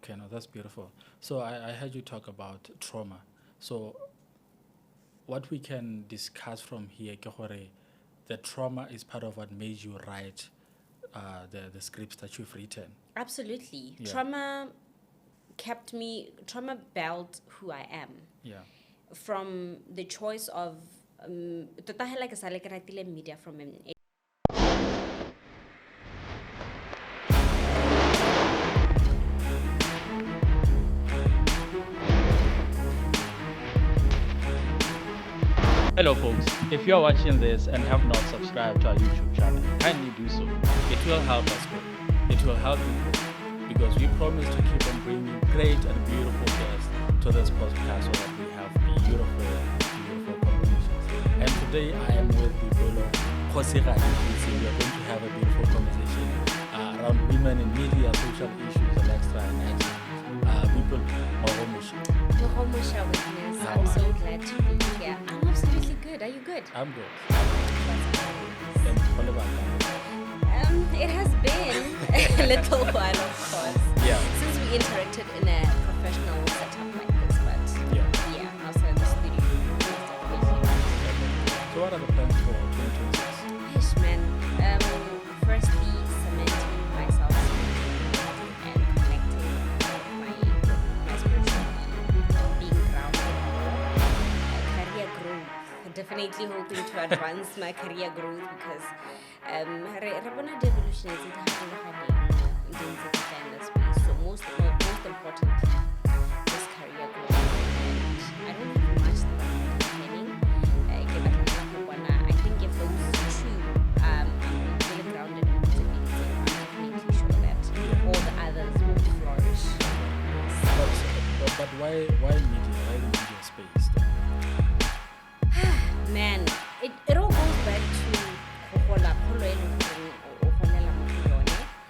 Okay, no, that's beautiful. So I heard you talk about trauma. So what we can discuss from here, ke gore the trauma is part of what made you write the scripts that you've written. Absolutely. Yeah. Trauma built who I am. Yeah. From the choice of, tota hela ke sale ke ratile media from an Hello folks, if you are watching this and have not subscribed to our YouTube channel, kindly do so. It will help us grow. It will help you grow because we promise to keep on bringing great and beautiful guests to this podcast so that we have beautiful conversations. And today I am with Bibolo Kosigani. We are going to have a beautiful conversation around women in media, social issues, and extra. People, Mohomusha witness. I'm so glad to be here. I'm absolutely good. Are you good? I'm good. And what about that? It has been a little while, of course. Yeah. Since we interacted in a professional setup like this, but Yeah. outside the studio. So what are the plans for 2026? Yes, man. Firstly, cementing myself and connecting with my spirituality, being grounded, career growth. Definitely hoping to advance my career growth because re bona devolution is happening in the space. So most importantly, this career growth. And I don't have much that I'm planning. I think if those two I'm really grounded in stability, I'm definitely sure that all the others will flourish. But why media? Why the media space? Man, it all goes back to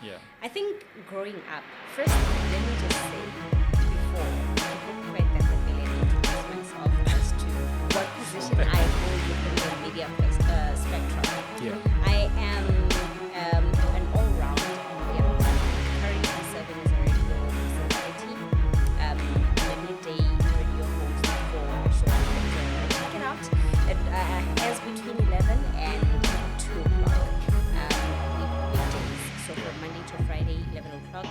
Yeah. I think growing up, first let me just say before people quite definitely introduce myself as to what position I hold within the media spectrum. Yeah. I am an all-round media person, currently serving as a radio personality. I'm a midday radio host for a show called Check It Out. It airs between 11 and 2 o'clock weekdays. So from Monday to Friday, 11 o'clock,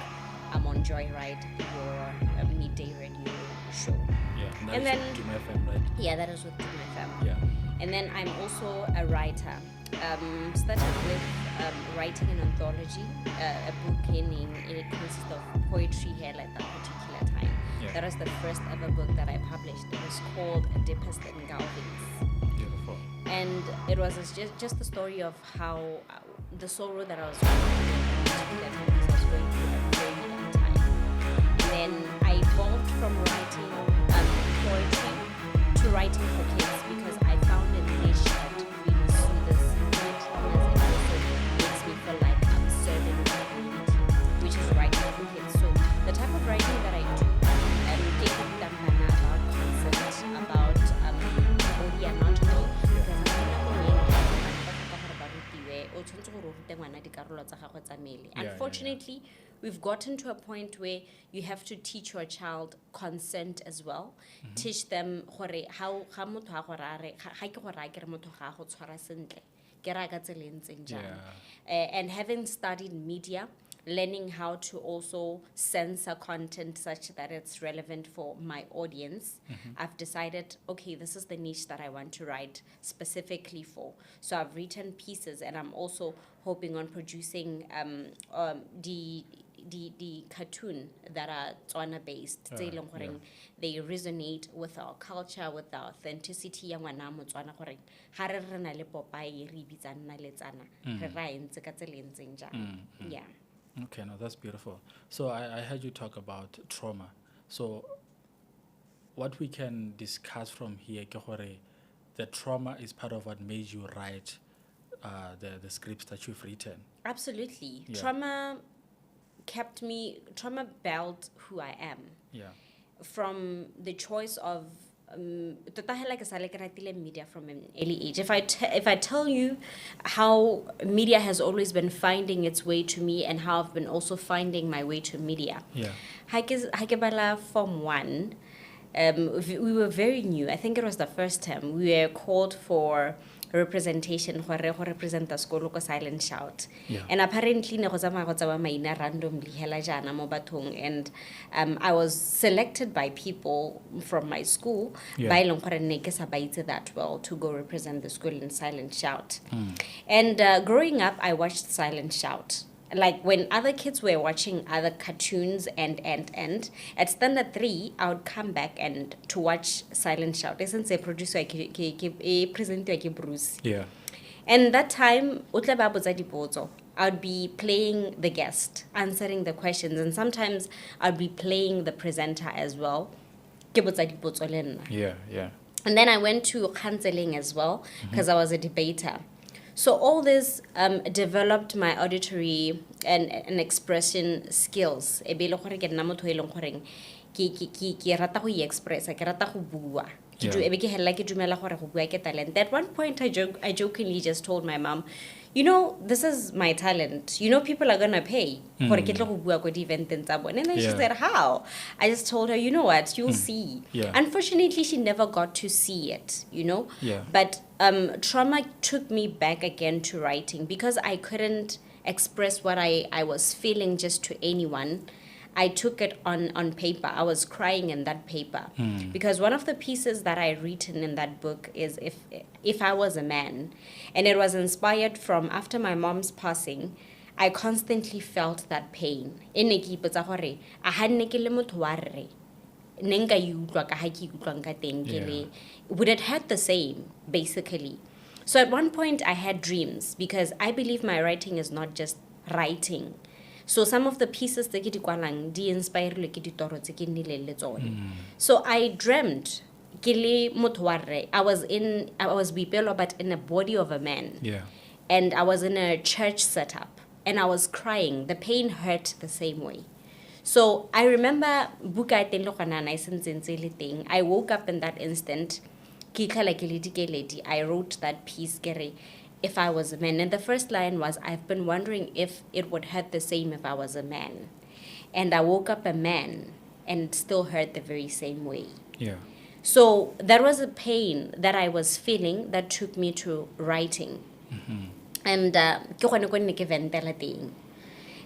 I'm on Joyride, your midday radio show. Yeah. And then- to my family, right? Yeah, that is with my family. Yeah. And then I'm also a writer. Started with writing an anthology, a book it consists of poetry here at that particular time. Yeah. That was the first ever book that I published. It was called Deepest in Galvins. Beautiful. And it was just the story of how the sorrow that I was going through at that time, because I was going through a very dark time. And then I evolved from writing poetry to writing for kids because I found a niche that really soothes my traumas and also makes me feel like I'm serving the community, which is writing for kids. So the type of writing that I do, about concept, about body anatomy, because unfortunately, we've gotten to a point where you have to teach your child consent as well. Teach them how motho a go ra re ga ke go ra ke re motho ga go tshwara sentle ke ra ka tseleng tseng jang. And having studied media, learning how to also censor content such that it's relevant for my audience, I've decided, okay, this is the niche that I want to write specifically for. So I've written pieces, and I'm also hoping on producing the cartoon that are Tswana based. They resonate with our culture, with our authenticity. Yeah. Okay, no, that's beautiful. So I heard you talk about trauma. So what we can discuss from here, ke gore the trauma is part of what made you write the scripts that you've written. Absolutely. Yeah. Trauma built who I am. Yeah. From the choice of, tota hela ke sale ke ratile media from an early age. If I tell you how media has always been finding its way to me and how I've been also finding my way to media. Yeah. Ha ke bala Form 1, we were very new. I think it was the first time we were called for representation go represent the sekolo ko Silent Shout. Yeah. And apparently ne go tsamaya maina randomly hela jana mo bathong, and I was selected by people from my school Yeah. ba ileng gore ne ke sa ba itse that well to go represent the school in Silent Shout. Mm. And growing up, I watched Silent Shout. Like when other kids were watching other cartoons and at standard 3, I would come back and to watch Silent Shout. Since a producer presenter Bruce. Yeah. And that time, I would be playing the guest, answering the questions, and sometimes I'd be playing the presenter as well. Yeah. Yeah. And then I went to counseling as well because I was a debater. So all this developed my auditory and expression skills. E be le gore ke nna motho e leng gore ke rata go expressa, ke rata go bua. Yeah. E be ke hella ke dumela gore go bua ke talent. At one point I jokingly just told my mom, you know, this is my talent. You know, people are gonna pay gore ke tlo go bua ko di-eventeng tsa bone. And then she Yeah. said, how? I just told her, you know what, you'll see. Yeah. Unfortunately, she never got to see it, you know. Yeah. But trauma took me back again to writing because I couldn't express what I was feeling just to anyone. I took it on paper. I was crying in that paper because one of the pieces that I written in that book is if I was a man, and it was inspired from after my mom's passing. I constantly felt that pain. Would it hurt the same, basically? So at one point I had dreams because I believe my writing is not just writing. So some of the pieces that ke kwalang di inspire le ke ditoro tse ke nnileng le tsone. So I dreamt ke le motho wa rre. I was boipelo but in a body of a man. Yeah. And I was in a church setup and I was crying. The pain hurt the same way. So I remember I woke up in that instant. I wrote that piece, if I was a man. And the first line was, I've been wondering if it would hurt the same if I was a man. And I woke up a man and it still hurt the very same way. Yeah. So that was a pain that I was feeling that took me to writing. And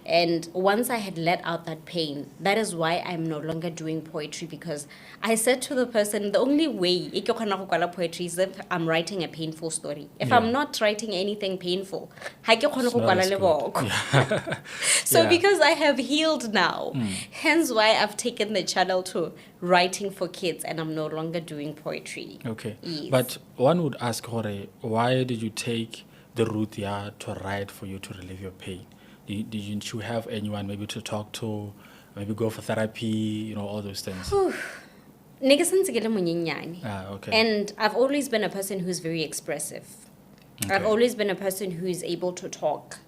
and once I had let out that pain, that is why I'm no longer doing poetry, because I said to the person, the only way I can do poetry is if I'm writing a painful story. If Yeah. I'm not writing anything painful, I can't It's not as do good. Yeah. So Yeah. because I have healed now, hence why I've taken the channel to writing for kids and I'm no longer doing poetry. Okay. Yes. But one would ask, Hore, why did you take the route to write for you to relieve your pain? Didn't you have anyone maybe to talk to, maybe go for therapy, all those things? Okay. And I've always been a person who's very expressive. I've Okay. always been a person who is able to talk.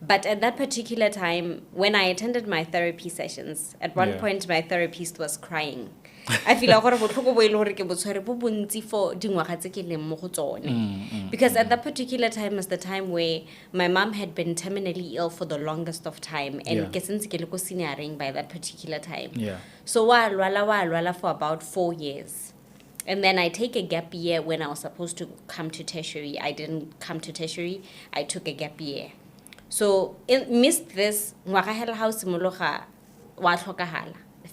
But at that particular time, when I attended my therapy sessions, at one Yeah. point my therapist was crying. I feel like for because at that particular time was the time where my mom had been terminally ill for the longest of time, and Yeah. by that particular time. Yeah. So wala for about 4 years. And then I take a gap year when I was supposed to come to tertiary. I didn't come to tertiary. I took a gap year. So missed this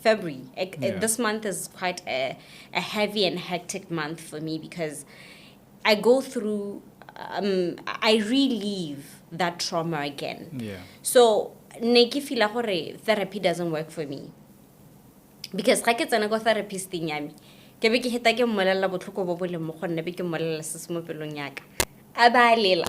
February. Yeah. This month is quite a heavy and hectic month for me because I go through, I relive that trauma again. Yeah. So, neki feel like therapy doesn't work for me. Because ga ke tsena go therapist-ing ya me, ke be ke heta ke mmolelela botlhoko bo bo leng mo go nne, be ke mmolelela se se mo pelong ya ka. A ba lela.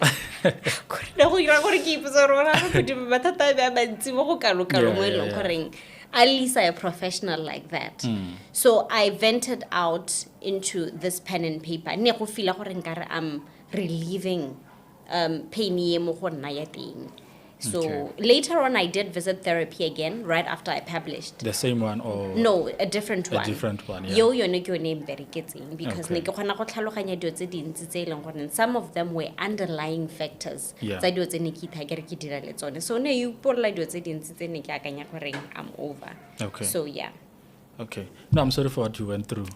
Go go ira gore ke ipotsa gore ra go di mathata a be a mantsi mo go kalo mo e leng goreng at least I'm a professional like that. So I vented out into this pen and paper. Ne go feel gore nkare I'm relieving pain ye mo go nna ya teng. So later on, I did visit therapy again right after I published. The same one or No, a different one. A different one, yeah. Yo yone ke yone very getting because Okay. ne ke kgona go tlhaloganya dilo tse dintsi tse e leng gore some of them were underlying factors Yeah. tsa dilo tse ne ke itha ke re ke dira le tsone. So ne you polola dilo tse dintsi tse ne ke akanya gore I'm over. Okay. So yeah. Okay. No, I'm sorry for what you went through.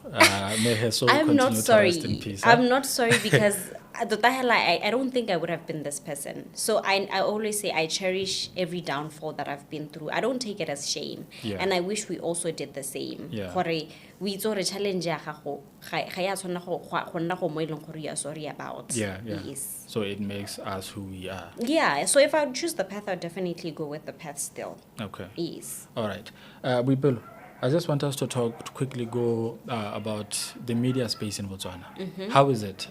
May her soul I'm continue not to sorry. rest in peace. I'm not sorry because I don't think I would have been this person. So I always say I cherish every downfall that I've been through. I don't take it as shame. Yeah. And I wish we also did the same. Yeah. Gore we itse gore challenge ya gago ga ya tshwana go nna go mo e leng gore you are sorry about. Yeah. Yes. So it makes us who we are. Yeah. So if I would choose the path, I'd definitely go with the path still. Okay. Yes. All right. Boipelo, I just want us to quickly go about the media space in Botswana. How is it?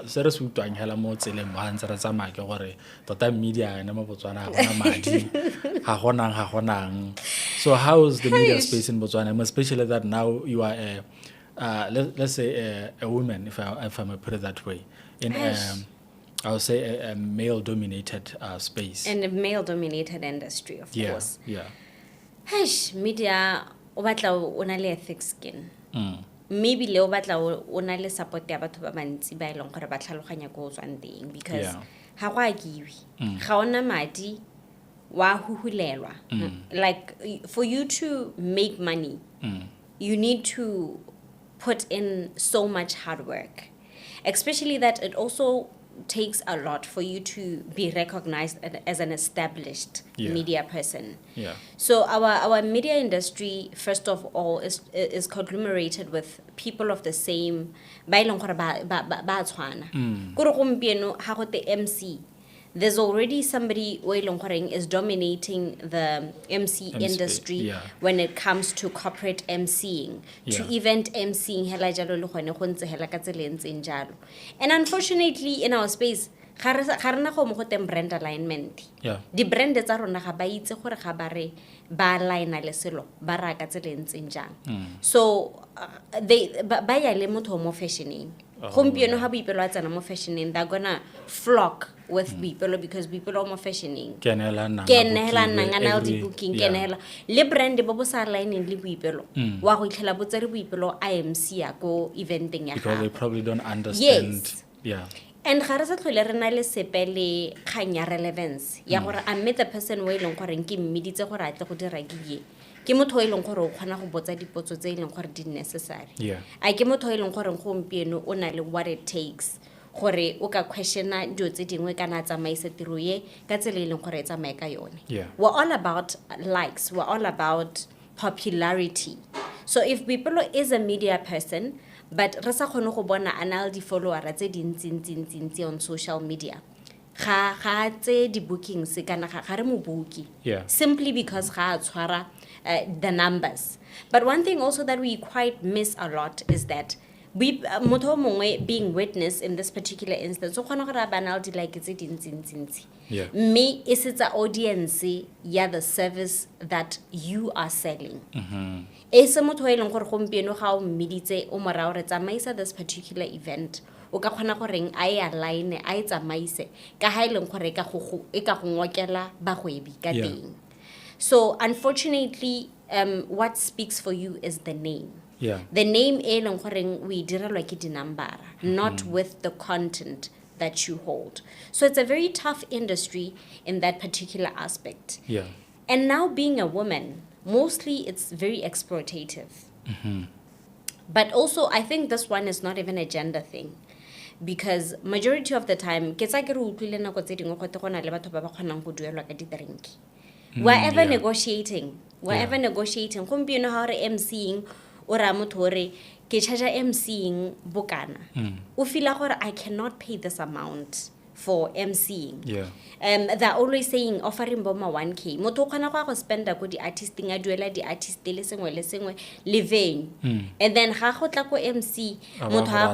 Serious we to hela mo tseleng wa ntse re tsamaya ke gore tota media ena mo Botswana ga gona madi ga gonang. So how is the media space in Botswana, especially that now you are let's say a woman, if I may put it that way, in I would say a male-dominated space. And a male-dominated industry, of course. Yeah. Hash, media o batla o na le a thick skin. Maybe le o batla o na le support ya batho ba bantsi ba ileng gore ba tlhaloganya go tswang teng because ha go agiwi. Ga ona madi wa huhulelwa. Like for you to make money, you need to put in so much hard work. Especially that it also takes a lot for you to be recognized as an established media person. Yeah. So our media industry, first of all, is conglomerated with people of the same ba ileng gore ba tshwana. Kore gompieno ha go te MC, there's already somebody who is dominating the MC industry when it comes to corporate MCing, to event MCing, and unfortunately in our space, brand alignment. The brand tsa rona ga ba itse gore ga ba re ba aligna le selo ba ra ka tseleng jang. So they ba ya le motho mo fashioning. Gompieno ha Boipelo a tsena mo fashioning, they're gonna flock with Boipelo because Boipelo are mo fashioning. Kenela nanga di booking kenela le brand bo bo sa aligning le Boipelo wa go itlhela bo tsere Boipelo IMC ya go eventing ya because they probably don't understand. Yeah. And ga re sa tlhole re na le sepele kgang ya relevance ya gore I met the person we ileng gore ke mmiditse gore a tle go dira ke motho e leng gore o kgona go botsa dipotso tse e leng gore di necessary. A ke motho e leng gore gompieno o na le what it takes gore o ka questiona dio tse dingwe kana tsamaisa tiro ye ka tsela e leng gore e tsamaye ka yone. We're all about likes, we're all about popularity. So if people is a media person but re sa kgone go bona anal di follower tse dintsi on social media, ga tse di bookings kana ga re mo booki simply because ga tshwara the numbers. But one thing also that we quite miss a lot is that motho mongwe being witness in this particular instance so khona gore banal di like tse dintsi me is it the audience ya the service that you are selling. Ese motho e leng gore gompieno ga o mmiditse o mora gore tsamaisa this particular event o ka khona gore a align a tsamaise ka ha ileng gore ka go ngokela bagwebi ka teng. So unfortunately what speaks for you is the name. The name e leng gore we direlwa ke di number, not with the content that you hold. So it's a very tough industry in that particular aspect. And now being a woman, mostly it's very exploitative. But also I think this one is not even a gender thing. Because majority of the time, ke tsa ke re utlwile nako tse dingwe go te gona le batho ba ba kgonang go duelwa ka di drink. We're negotiating. Gompieno ha re MCing o ra motho ore ke charge MCing bokana. O feel gore I cannot pay this amount for MCing. They're always saying offering boma 1K. Motho khona go spend go di artisting a duela di artist le sengwe le venue. And then ga go tla ko MC motho ha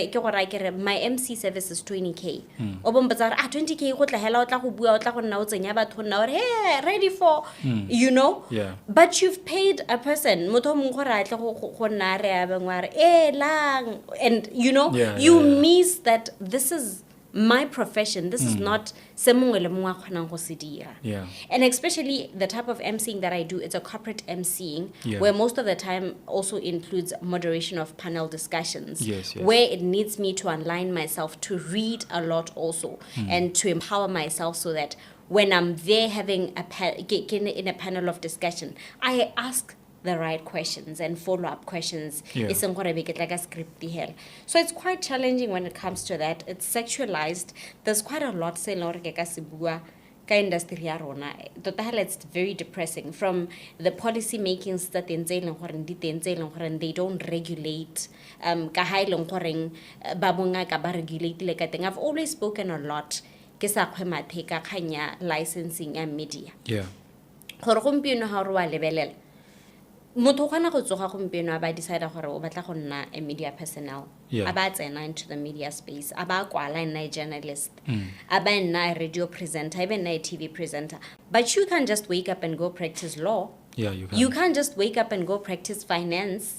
ke gore my MC service is 20K. O bombotsa 20K go tla hela o tla go bua o tla go nna o tsenya batho nna ore hey ready for you know. But you've paid a person motho mongwe gore a tle go nna re a bengwa re lang and you know you miss that this is my profession, this is not se mongwe le mongwe a kgonang go se dira. Yeah. And especially the type of emceeing that I do, it's a corporate emceeing, Yeah. where most of the time also includes moderation of panel discussions, Yes, yes. where it needs me to align myself to read a lot also, and to empower myself so that when I'm there having in a panel of discussion, I ask the right questions and follow-up questions. Yeah. E seng gore be ke tla ka script hela. So it's quite challenging when it comes to that. It's sexualized. There's quite a lot se leng gore ke ka se bua ka industry ya rona. Tota hela, it's very depressing. From the policy makings that they don't regulate ka ha e leng gore ba bongaka ba regulate le ka teng. I've always spoken a lot ke sa kgwemathe ka kganya licensing and media. Yeah. Gore gompieno ha re wa lebelela motho gona go tsoga gompieno a ba decide gore o batla go nna a media personnel. Yeah. A ba tsena into the media space, a ba kwala nna a journalist, a ba nna a radio presenter, even a TV presenter. But you can't just wake up and go practice law. Yeah, you can. You can't just wake up and go practice finance.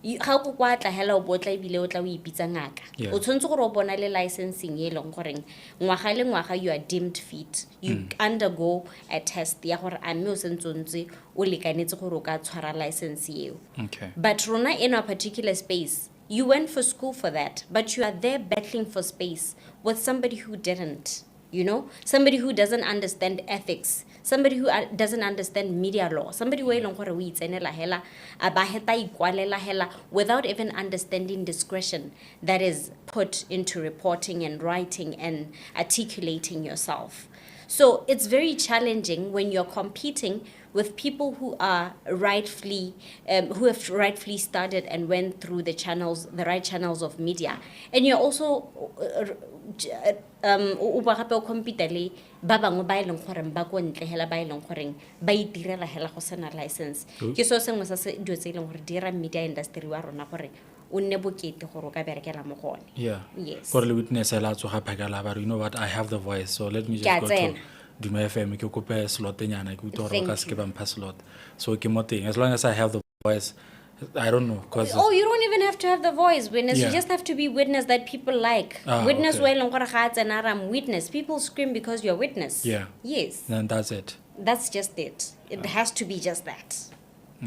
Ga go kwa tla hela o botla ibile o tla o ipitsa ngaka. Yeah. O tshwantse gore o bona le licensing e leng gore ngwaga le ngwaga you are deemed fit. You undergo a test ya gore a mme o sentsontse o lekanetse gore o ka tshwara license eo. Okay. But rona in a particular space, you went for school for that, but you are there battling for space with somebody who didn't, you know? Somebody who doesn't understand ethics, somebody who doesn't understand media law, somebody who hela without even understanding discretion that is put into reporting and writing and articulating yourself. So it's very challenging when you're competing with people who are rightfully, who have rightfully started and went through the right channels of media, and you're also o ba gape o compete le ba bangwe ba ileng gore ba ko ntle hela ba ileng gore ba itirela hela go sena license. Ke so sengwe sa se dio tse ileng gore dira media industry wa rona gore o nne bokete gore o ka berekela mo gone. Yeah. Yes. For the witness, you know what? I have the voice, so let me just go to Duma FM. Ke kope slot nyana ke utoro ka se ke ba mpha slot. So ke moteng. As long as I have the voice, I don't know, cause oh, you don't even have to have the voice, witness. Yeah. You just have to be witness that people like. Witness okay. well and witness. People scream because you're witness. Yeah. Yes. Then that's it. That's just it. It has to be just that.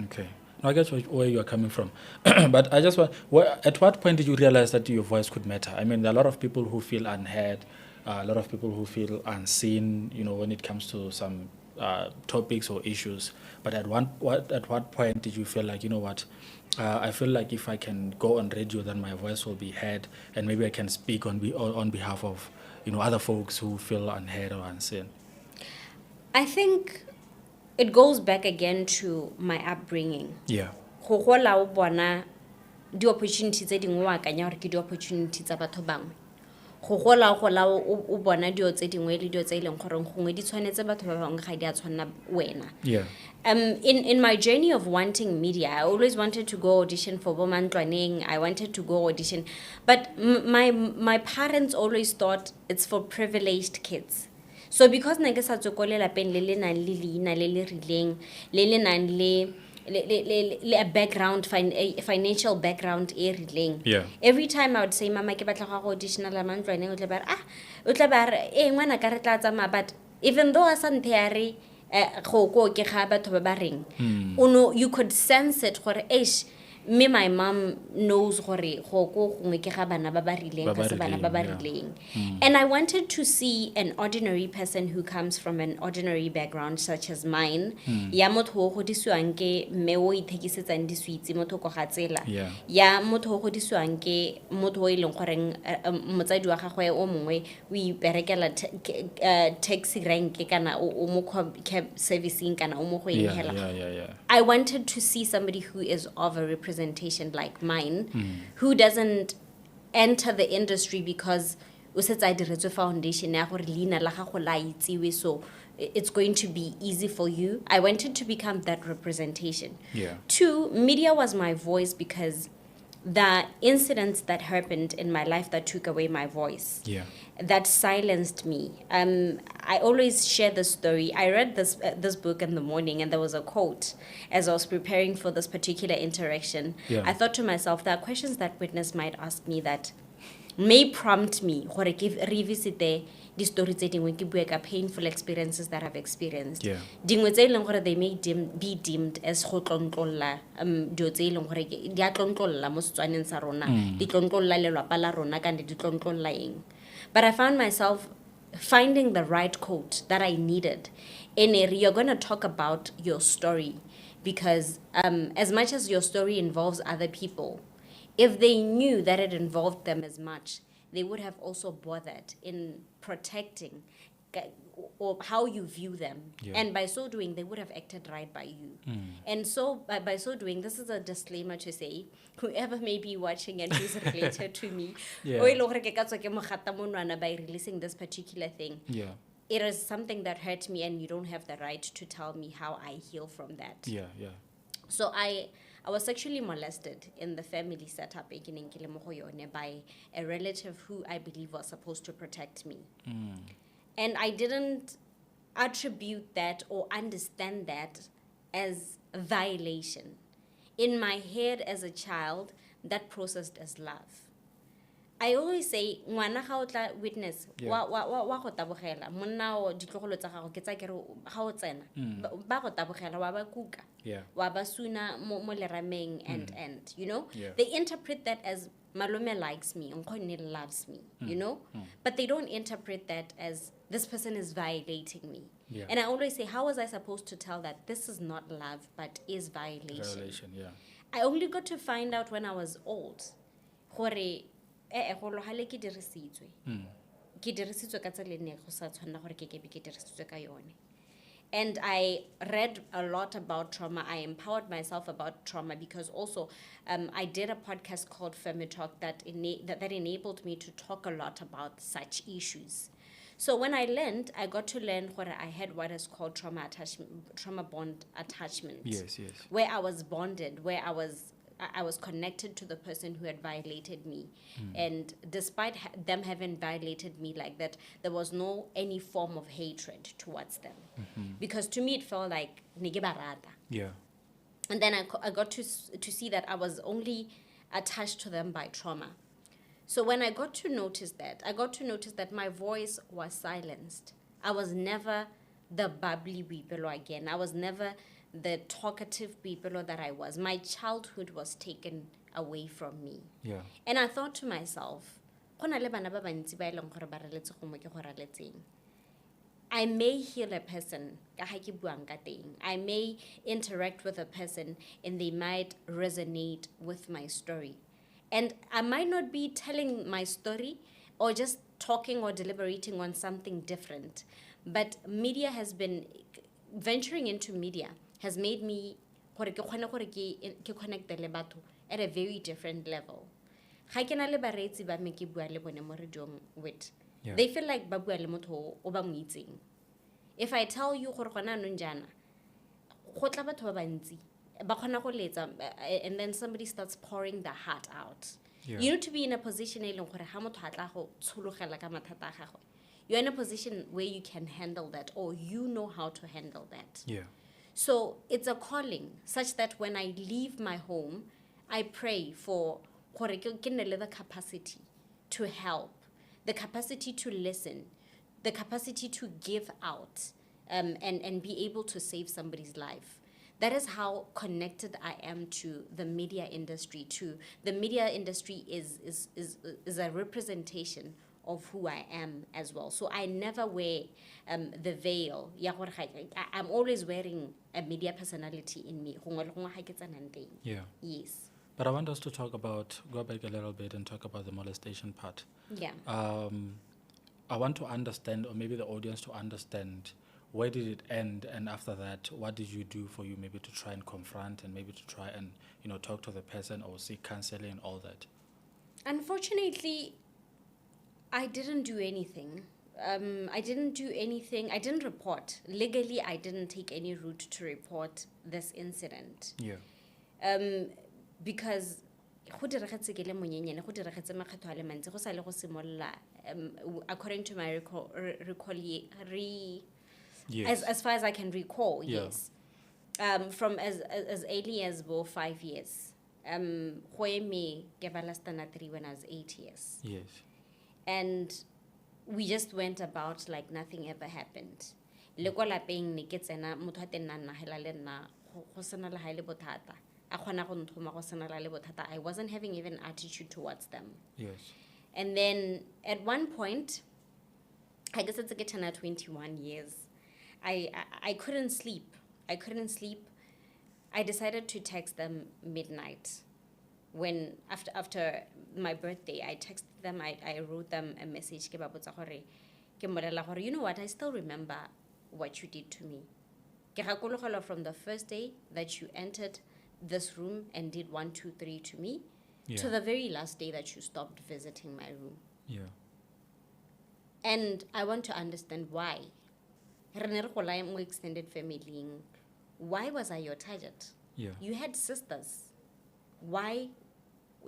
Okay. Now I guess where you are coming from. But I just want, at what point did you realize that your voice could matter? I mean, there are a lot of people who feel unheard, a lot of people who feel unseen, you know, when it comes to some topics or issues. But at what point did you feel like, you know what, I feel like if I can go on radio, then my voice will be heard, and maybe I can speak on behalf of, you know, other folks who feel unheard or unseen? I think it goes back again to my upbringing. Yeah. Go gola o bona di opportunities tse dingwe wa kanya gore ke di opportunities tsa batho bangwe. Go gola o bona dio tse dingwe le dio tse ileng gore gongwe di tshwanetse batho ba bangwe ga di a tshwana wena. Yeah. In my journey of wanting media, I always wanted to go audition for Bomantwaneng. I wanted to go audition, but my parents always thought it's for privileged kids. So because nage sa tsokole lapeng le le nang le leina le le rileng le le nang le a background, financial background e rileng. Yeah. Every time I would say mama ke batla go audition la Mantwaneng o tla ba re ngwana ka re tla tsamaya, but even though a santhe ya re go ke ga batho ba ba reng you could sense it gore me my mom knows gore go gongwe ke ga bana ba ba rileng ka se bana ba ba rileng. And I wanted to see an ordinary person who comes from an ordinary background such as mine, ya motho go disiwang ke mme o ithekisetsang diswitsi motho go ga tsela, ya motho go disiwang ke motho o ileng gore motsadi wa gagwe o mongwe o iperekela taxi rank kana o mo cab servicing kana o mo go hela. I wanted to see somebody who is of a representation like mine, who doesn't enter the industry because foundation so it's going to be easy for you. I wanted to become that representation. Yeah. 2, media was my voice because the incidents that happened in my life that took away my voice, that silenced me. I always share this story. I read this book in the morning, and there was a quote as I was preparing for this particular interaction. I thought to myself, there are questions that witness might ask me that may prompt me gore ke revisit the story tse dingwe ke bue ka painful experiences that I've experienced. Yeah. Dingwe tse e leng gore they may be deemed as go tlontlolla dio tse e leng gore di a tlontlolla mo Setswaneng sa rona, di tlontlolla lelapa la rona kana di tlontlolla eng. But I found myself finding the right quote that I needed. You're going to talk about your story because as much as your story involves other people, if they knew that it involved them as much, they would have also bothered in protecting or how you view them. Yeah. And by so doing, they would have acted right by you. And so by so doing, this is a disclaimer to say, whoever may be watching and who's related to me, Yeah. o e leng gore ke ka tswa ke mogata monwana by releasing this particular thing, Yeah. it is something that hurt me and you don't have the right to tell me how I heal from that. Yeah. Yeah. So I was sexually molested in the family setup by a relative who I believe was supposed to protect me. And I didn't attribute that or understand that as violation. In my head as a child, that processed as love. I always say, ngwana ga o tla witness, Yeah. wa go tabogela, monna o ditlogolo tsa gago ke tsa kere ga o tsena, ba go tabogela wa ba kuka. Yeah. Wa ba suna mo lerameng and you know, Yeah. they interpret that as Malome likes me, Nkgonne loves me, you know, but they don't interpret that as this person is violating me. Yeah. And I always say, how was I supposed to tell that this is not love but is violation? Violation. Yeah. I only got to find out when I was old. Gore go logale ke dirisitswe. Ke dirisitswe ka tsela ne go sa tshwana gore ke be ke dirisitswe ka yone. And I read a lot about trauma. I empowered myself about trauma because also I did a podcast called Femi Talk that enabled me to talk a lot about such issues. So when I got to learn what I had what is called trauma bond attachment. Yes. Yes. Where I was bonded, where I was connected to the person who had violated me. And despite them having violated me like that, there was no any form of hatred towards them. Because to me, it felt like nige barata. Yeah. And then I got to see that I was only attached to them by trauma. So when I got to notice that my voice was silenced. I was never the bubbly weepelo again. I was never the talkative people that I was. My childhood was taken away from me. Yeah. And I thought to myself, go na le bana ba bantsi ba e leng gore ba reletse go mo ke go raletseng. I may heal a person ka ha ke buang ka teng. I may interact with a person and they might resonate with my story. And I might not be telling my story or just talking or deliberating on something different. But media has been, venturing into media has made me gore ke kgone gore ke connect le batho at a very different level. Ga ke na le bareetsi ba me ke bua le bone mo radiong with. Yeah. They feel like ba bua le motho o ba mo itseng. If I tell you gore gona anong jana go tla batho ba bantsi ba kgona go letsa and then somebody starts pouring their heart out. Yeah. You need to be in a position e leng gore ha motho a tla go tshologela ka mathata a gagwe. You're in a position where you can handle that or you know how to handle that. Yeah. So it's a calling such that when I leave my home, I pray for the capacity to help, the capacity to listen, the capacity to give out and be able to save somebody's life. That is how connected I am to the media industry. The media industry is a representation of who I am as well. So I never wear the veil. I'm always wearing a media personality in me. Yeah. Yes. But I want us to go back a little bit and talk about the molestation part. Yeah. I want to understand, or maybe the audience to understand, where did it end, and after that, what did you do for you maybe to try and confront and maybe to try and talk to the person or seek counseling and all that? Unfortunately, I didn't do anything. I didn't report. Legally, I didn't take any route to report this incident. Yeah. Because according to my Yes. as far as I can recall, Yeah. yes. From as early as 5 years. go eme ke bala standard 3 when I was 8 years. Yes. And we just went about like nothing ever happened. Le kwa lapeng ne ke tsena motho a teng na nnagela le nna go sena le haele bothata a kgona go nthoma go sena le bothata. I wasn't having even attitude towards them. Yes. And then at one point, I guess it's a get 21 years, I couldn't sleep. I decided to text them midnight. When after my birthday, I texted them, I wrote them a message. Ke ba botsa gore, ke mmolela gore, you know what, I still remember what you did to me. Ke gakologelwa from the first day that you entered this room and did 1, 2, 3 to me, to the very last day that you stopped visiting my room. Yeah. And I want to understand why. Re ne re gola mo extended family. Why was I your target? Yeah. You had sisters. Why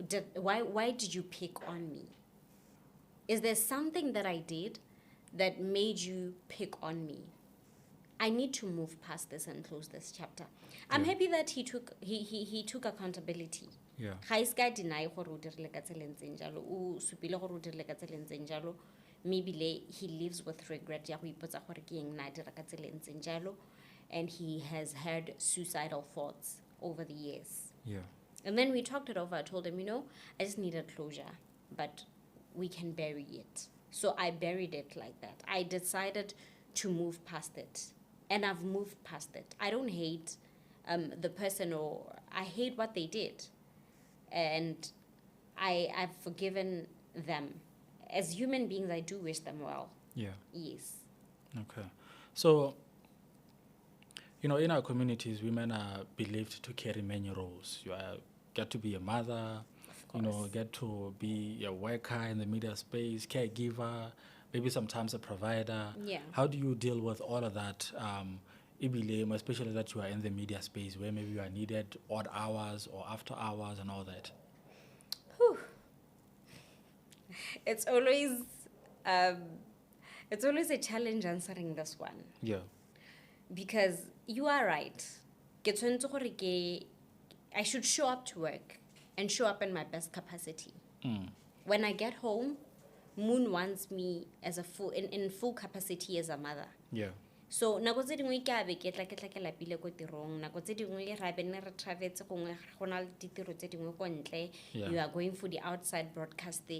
did you pick on me? Is there something that I did that made you pick on me? I need to move past this and close this chapter. I'm happy that he took accountability. Yeah. Ga iska deny gore o dirile ka tseleng tseng jalo, o supile gore o dirile ka tseleng tseng jalo. Maybe he lives with regret ya go ipotsa gore ke eng na dira ka tseleng tseng jalo, and he has had suicidal thoughts over the years. Yeah. And then we talked it over. I told him, I just needed closure, but we can bury it. So I buried it like that. I decided to move past it, and I've moved past it. I don't hate the person, or I hate what they did, and I've forgiven them. As human beings, I do wish them well. Yeah. Yes. Okay. So, in our communities, women are believed to carry many roles. You get to be a mother, get to be a worker in the media space, caregiver, maybe sometimes a provider. Yeah. How do you deal with all of that, especially that you are in the media space where maybe you are needed odd hours or after hours and all that? Whew. It's always a challenge answering this one. Yeah. Because you are right. I should show up to work and show up in my best capacity. When I get home, Moon wants me as in full capacity as a mother. Yeah. So nako tse dingwe ke a be ke tla ke lapile ko tirong, nako tse dingwe ra be ne re travetse gongwe go na le ditiro tse dingwe ko ntle. You are going for the outside broadcast,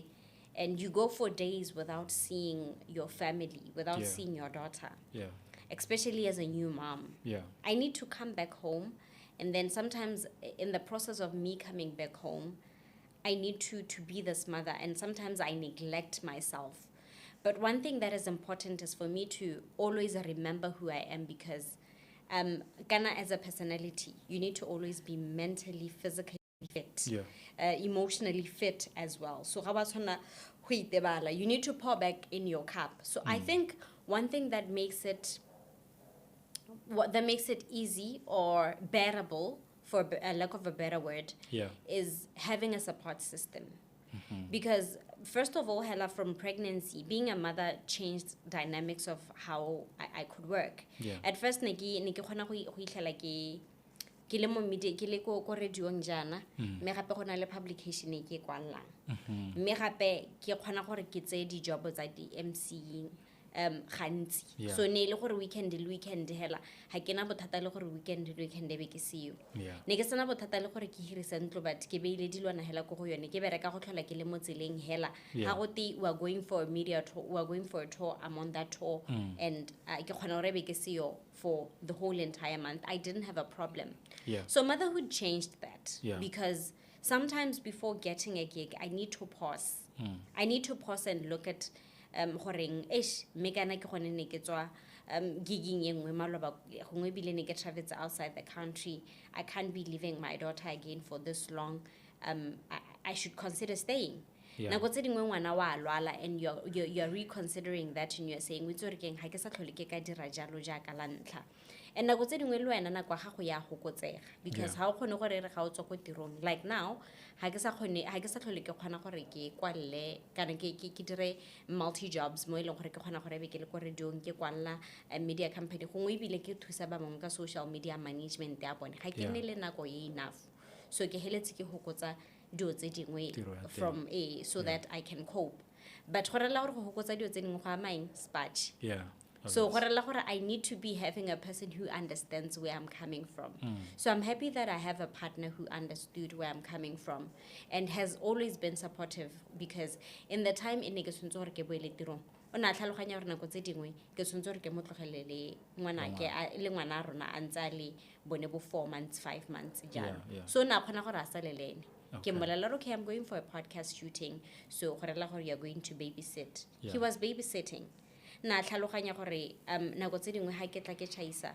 and you go for days without seeing your family, without seeing your daughter. Yeah. Especially as a new mom. Yeah. I need to come back home, and then sometimes in the process of me coming back home, I need to be this mother, and sometimes I neglect myself. But one thing that is important is for me to always remember who I am, because Ghana as a personality, you need to always be mentally, physically fit, emotionally fit as well. So you need to pour back in your cup. So I think one thing that makes it easy or bearable, for a lack of a better word, is having a support system. Because first of all, hella, from pregnancy, being a mother changed dynamics of how I could work. At first, ne ke khona go ihlela ke le mo media ke le ko radiong jana, me gape go na le publication e ke kwallang, me gape ke khona gore ke tse di job tsa di MC gantsi. So ne le gore weekend hela ha ke na bothata le gore weekend be ke seo. Ne ke sena bothata le gore ke hirisa ntlo, but ke beile dilwana hela go yone, ke bereka go tlhola ke le mo tseleng hela ha go te we are going for a media tour, we are going for a tour, I'm on that tour, and ke khona gore be ke seo for the whole entire month. I didn't have a problem. So motherhood changed that, because sometimes before getting a gig, I need to pause. I need to pause and look at goreng me kana ke gone ne ke tswa gigging e nngwe maloba gongwe bile ne ke travetse outside the country. I can't be leaving my daughter again for this long. I should consider staying. Nako tse dingwe ngwana wa lwala, and you're reconsidering that, and you're saying we tsore keng ha ke sa tlhole ke ka dira jalo jaaka la ntlha. And nako tse dingwe le wena nako ga go ya gokotsega, because ha o khone gore re ga o tswa go tirong. Like now, ha ke sa tlhole ke khona gore ke kwalle kana ke dire multi jobs mo ile gore ke khona gore be ke le ko radiong ke kwalla a media company gongwe bile ke thusa ba mongwe ka social media management ya bone, ga ke ne le nako e enough. so ke heletse ke hokotsa dio tse dingwe Tiro ya teng. from a so that I can cope but go rela gore go hokotsa dio tse dingwe go amaeng spatch Yeah. so I need to be having a person who understands where I'm coming from. So I'm happy that I have a partner who understood where I'm coming from and has always been supportive because in the time in ke tshwantse gore ke boele tirong o na tlhaloganya gore nako tse dingwe ke tshwantse gore ke mo tlogelele le ngwana rona a ntse a le bone bo 4 months 5 months jalo Yeah. so na khona gore a salelene Okay. ke mmolelela okay I'm going for a podcast shooting so gore la gore you're going to babysit Yeah. he was babysitting na tlhaloganya gore nako tse dingwe ha ke tla ke chaisa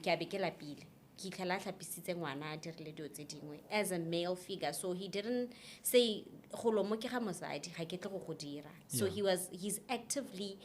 ke a be ke lapile ke itlhela a tlhapisitse ngwana a dirile dio tse dingwe as a male figure so he didn't say golo mo ke ga mosadi ga ke tle go go dira so Yeah. he's actively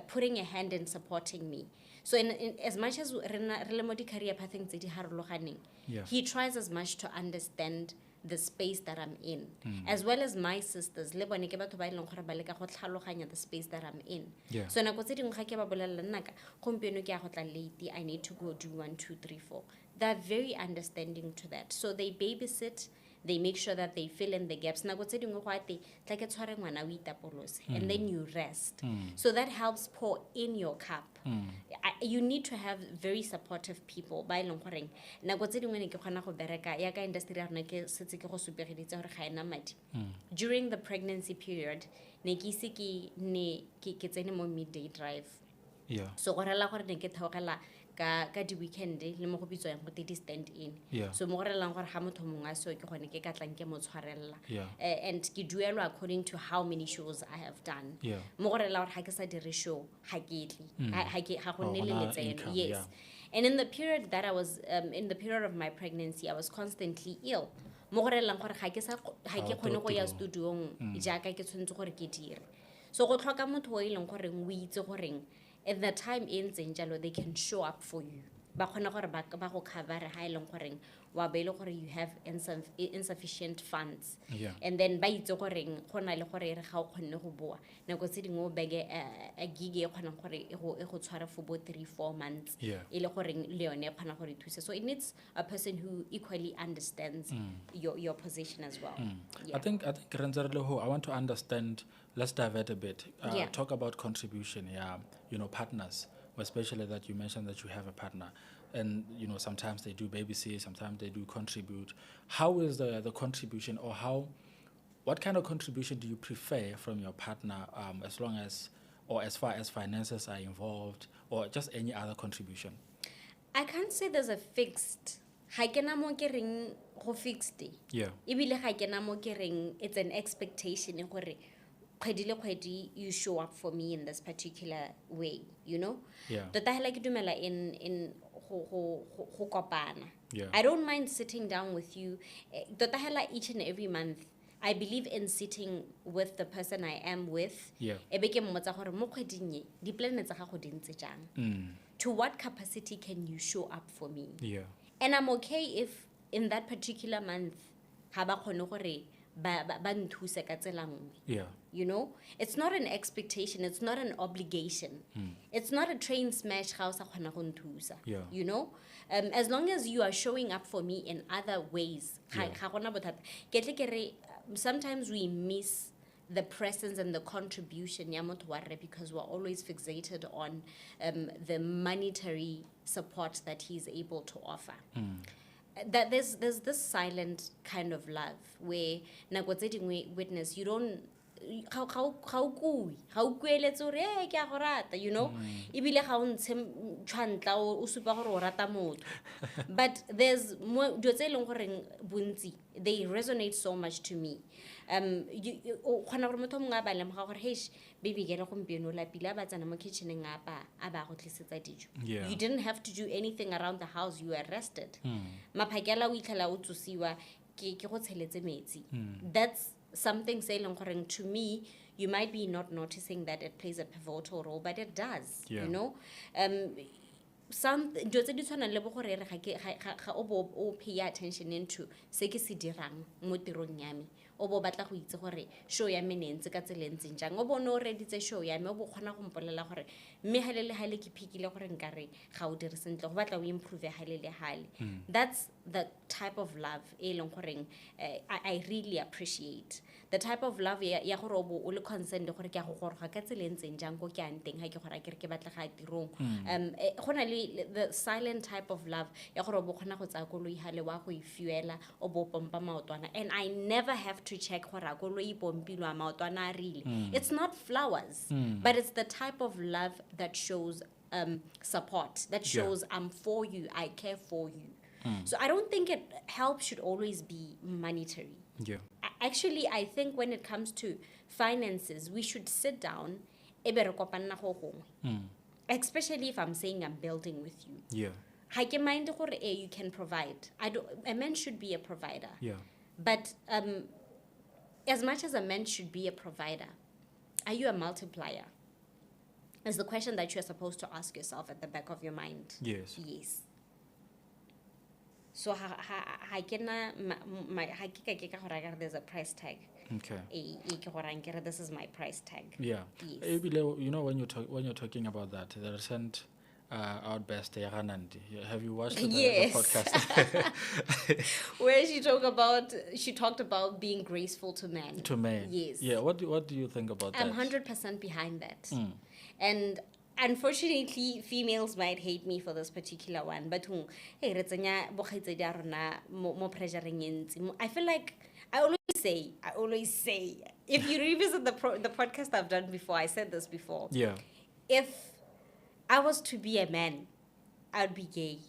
putting a hand in supporting me so in as much as re le mo di career pathing tse di harologaneng Yeah. he tries as much to understand the space that I'm in as well as my sisters le bone ke batho ba ileng gore ba leka go tlhaloganya the space that I'm in Yeah. so nako tse dingwe ga ke ba bolelela nnaka gompieno ke a go tla late I need to go do 1 2 3 4 they're very understanding to that so they babysit they make sure that they fill in the gaps nako tse dingwe go ate tla ke tshware ngwana o itapolose and then you rest so that helps pour in your cup you need to have very supportive people ba ileng goreng nako tse dingwe ne ke kgona go bereka ya ka industry ya rona ke setse ke go supegeditse gore ga ena madi during the pregnancy period ne ke ise ke tsene mo midday drive Yeah. so go rela gore ne ke theogela ka di weekend le mo go bitswang go di stand in Yeah. so mo go relang gore ga motho mongwe a so ke gone ke ka tlang ke mo tshwarella Yeah. and ke duelwa according to how many shows I have done Yeah. mo go rela gore ga ke sa dire show ga ke tle ga go nne le hona letseno income, yes yeah. and in the period that I was in the period of my pregnancy I was constantly ill mo go relang gore ga ke kgone go ya tirong. studiong jaaka ke tshwanetse gore ke dire so go tlhoka motho o ileng gore o itse gore at the time e ntseng jalo they can show up for you ba khona gore ba go cover ha ileng gore wa be ile gore you have insufficient funds Yeah. and then ba itse gore gona le gore re ga o kgonne go boa nako tse dingwe o bege a gig e khona gore e go tshwara for bo 3-4 months Yeah. ile gore le yone khona gore thuse so it needs a person who equally understands your position as well I think Renzerle who I want to understand. Let's divert a bit. Yeah. Talk about contribution. Yeah, partners, especially that you mentioned that you have a partner, and sometimes they do babysit, sometimes they do contribute. How is the contribution, or what kind of contribution do you prefer from your partner, as long as or as far as finances are involved, or just any other contribution? I can't say there's a fixed ga ke na mo ke reng go fixed Yeah. ebile ga ke na mo ke reng it's an expectation gore kgwedi le kgwedi you show up for me in this particular way Yeah. tota hela ke dumela in go kopana Yeah. I don't mind sitting down with you tota hela each and every month I believe in sitting with the person I am with Yeah. ebe ke mmotsa gore mo kgweding e di-plan tsa gago di ntse jang to what capacity can you show up for me Yeah. and I'm okay if in that particular month ha ba khone gore ba nthuse ka tsela nngwe Yeah. It's not an expectation, it's not an obligation. It's not a train smash ga o sa kgona go nthusa. Yeah. As long as you are showing up for me in other ways Yeah. ga gona bothata ke tle ke re sometimes we miss the presence and the contribution ya motho wa rre because we're always fixated on the monetary support that he's able to offer. That there's this silent kind of love where nako tse dingwe witness you don't ga o kueletse gore ke a go rata ebile ga o ntshe tshwantla o supa gore o rata motho but there's more dio tse leng gore bontsi they resonate so much to me o khona gore motho mongwe a ba lemoga gore hey baby ke le gompieno la pila ba tsana mo kitcheneng a ba go tlisetsa dijo Yeah. you didn't have to do anything around the house you were rested maphakela o itlhela o tsosiwa ke go tsheletse metsi that's something say leng gore to me you might be not noticing that it plays a pivotal role but it does Yeah. some dio tse di tshwanang le bo gore re ga o pay attention into se ke se dirang mo tirong ya me o bo batla go itse gore show ya me ne ntse ka tselentseng jang o bone o reditse show ya me o bo kgona go mpolela gore mme hale ke phikile gore nkare ga o dire sentle go batla o improve hale that's the type of love e leng gore I really appreciate the type of love ya gore o le concerned gore ke a go goroga ka tselentseng jang go ke a nteng ha ke gore ke batla ga tirong gona le the silent type of love ya gore bo khona go tsa koloi hale wa go ifuela o bo pompa maotwana and I never have to check gore koloi pompilwa maotwana rile it's not flowers but it's the type of love that shows support that shows I'm for you, I care for you. So I don't think help should always be monetary. Actually, I think when it comes to finances, we should sit down, especially if I'm saying I'm building with you. I mind you can provide. A man should be a provider. But as much as a man should be a provider, are you a multiplier? Is the question that you're supposed to ask yourself at the back of your mind. Yes. So there's a price tag. Okay. This is my price tag. Yeah. Yes. You know, when you're talking about that, the recent Outburst have you watched the podcast? Where she talked about being graceful to men. To men. Yes. Yeah. What do you think about that? I'm 100% behind that. And unfortunately, females might hate me for this particular one, but hey, I feel like I always say, if you revisit the podcast I've done before, I said this before. Yeah. If I was to be a man, I'd be gay.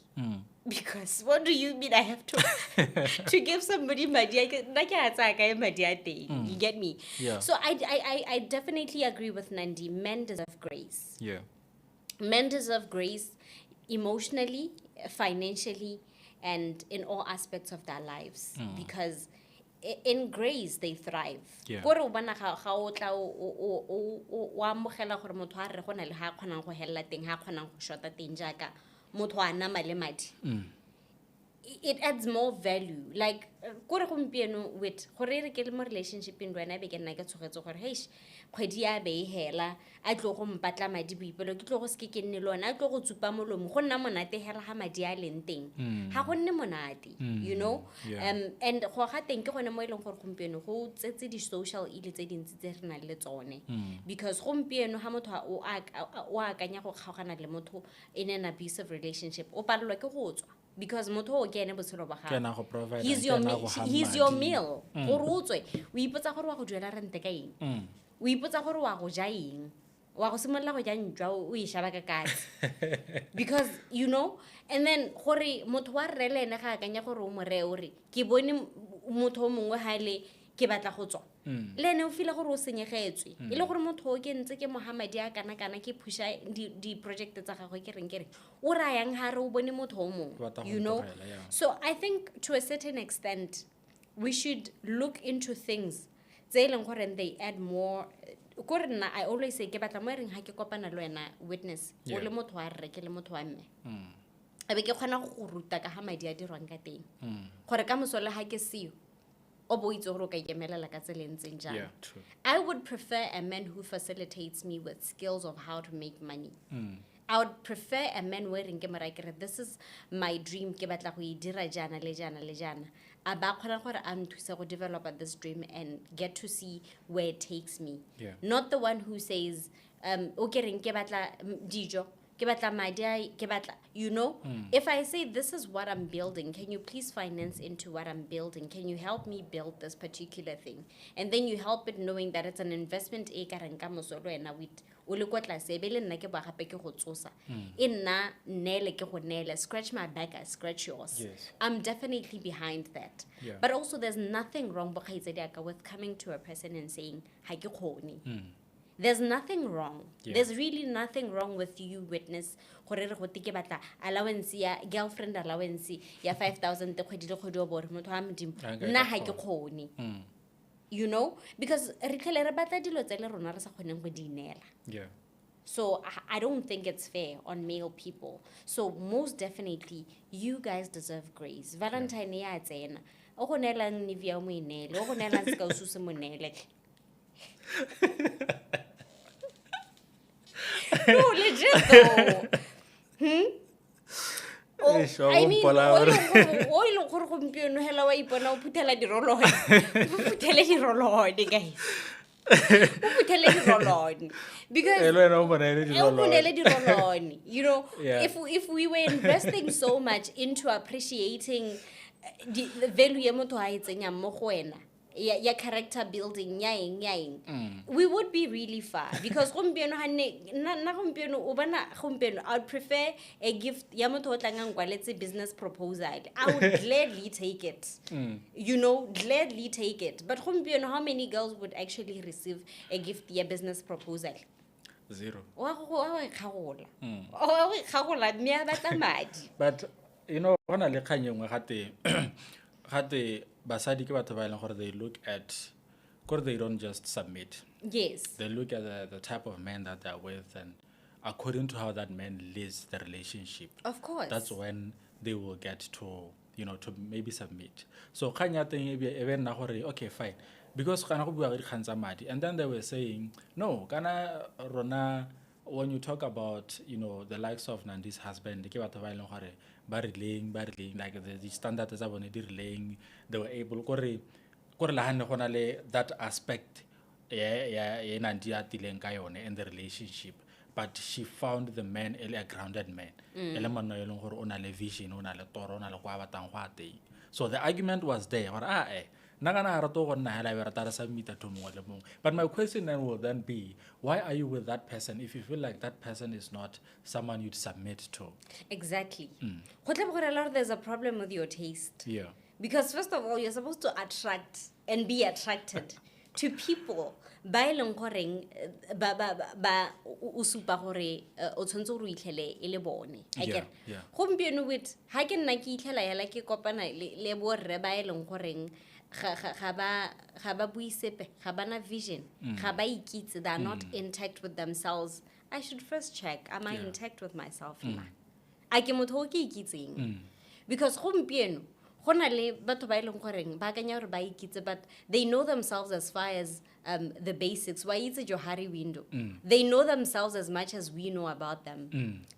Because what do you mean I have to give somebody you get me? Yeah. So I definitely agree with Nandi. Men deserve grace. Yeah. Men deserve grace emotionally, financially, and in all aspects of their lives. Because in grace they thrive. Yeah. It adds more value. Like, with relationship in when I began like kgwedi ya be hela a tlo go mpatla madi boipelo ke tlo go ske ke nne lona a tlo go tsupa molomo go nna monate hela ha madi a leng teng ha go nne monate you know. And go ga teng ke gone mo eleng gore gompieno go tsetse di social ile tse dintsi tse re na le tsone because gompieno ha motho o akanya go kgaogana le motho in an abusive relationship o palelwa ke go tswa because motho o kene botshelo ba gago he's your meal go rotswe o ipotsa gore wa go duela rente ka eng o ipotsa gore wa go ja eng wa go simolla go ja ntjwa o e shaba ka katse because you know. And then gore motho wa rre le ene ga akanya gore o more o re ke bone motho o mongwe ha le ke batla go tswa le ene o fila gore o senyegetswe e le gore motho o ke ntse ke Mohammed ya kana ke pusha di project tsa gagwe ke reng o rayang ha re o bone motho o mongwe you know. So I think to a certain extent we should look into things they add more. I always say ke batla mo reng ha ke kopana le wena witness o le motho wa rre ke le motho wa mme ebe ke khona go ruta ka ha madi a dirwang ka teng gore ka mosole ha ke seo o bo itse gore o ka ikemelela ka tselentseng jang. I would prefer a man who facilitates me with skills of how to make money. I would prefer a man wearing this is my dream ke batla go dira jana le jana le jana a ba khona gore a nthusa go develop this dream and get to see where it takes me. Not the one who says o ke reng ke batla dijo ke batla madi ke batla you know. If I say this is what I'm building, can you please finance into what I'm building, can you help me build this particular thing, and then you help it knowing that it's an investment e ka reng ka mosolo ena with o le kwa tlase be le nna ke ba gape ke go tsosa e nna nele ke go nele scratch my back I scratch yours. I'm definitely behind that. But also there's nothing wrong with coming to a person and saying ha ke khone. There's nothing wrong. There's really nothing wrong with you witness gore re go tike batla allowance ya girlfriend allowance ya 5,000 te khwedi le khwedi o bore motho a modimo nna ha ke khone. You know, because re tlhele re batla dilo tse le rona re sa kgoneng go di inela. So I don't think it's fair on male people. So most definitely you guys deserve grace. Valentine ya tsena o go neelang Nivea o mo inele o go neelang se ka o suse mo neele no legit though Oh, I mean, o ileng gore gompieno hela wa ipona o phuthela dirolone o phuthele dirolone guys o phuthele dirolone because o monele dirolone you know Yeah. if we were investing so much into appreciating the value ya motho a e tsenyang mo go wena ya character building ya eng we would be really far because gompieno na gompieno o bona gompieno I would prefer a gift ya motho o tlangang kwaletse business proposal I would gladly take it you know gladly take it but gompieno how many girls would actually receive a gift ya business proposal 0 wa go ikgagola mme a batla madi but you know gona le kgang engwe gate basadi ke batho ba e leng gore they look at gore they don't just submit yes they look at the type of man that they're with and according to how that man lives the relationship of course that's when they will get to you know to maybe submit so kgang ya teng e be nna gore okay fine because kana go bua ga dikgang tsa madi and then they were saying no kana rona when you talk about you know the likes of Nandi's husband ke batho ba e leng gore ba rileng like the standards tsa bone di rileng they were able gore la hane gona le that aspect ya Nandi a tileng ka yone in the relationship but she found the man a grounded man ele monna yo leng gore o na le vision o na le toro o na le kwa batang go a teng so the argument was there gore nagana ra to go nna hela ba rata sa mita to mongwe le mongwe but my question then will then be why are you with that person if you feel like that person is not someone you'd submit to exactly go tle gore la there's a problem with your taste yeah because first of all you're supposed to attract and be attracted to people ba e leng goreng ba o supa gore o tshwantse o itlhele e le bone I get gompieno with ha ke nna ke itlhela hela ke kopana le borre ba e leng goreng ga ba buisepe ga bana vision ga ba ikitse they are not intact with themselves I should first check am I intact with myself na a ke motho o ke ikitseng because gompieno gona le batho ba e leng goreng ba kanya gore ba ikitse but they know themselves as far as the basics why it's a johari window they know themselves as much as we know about them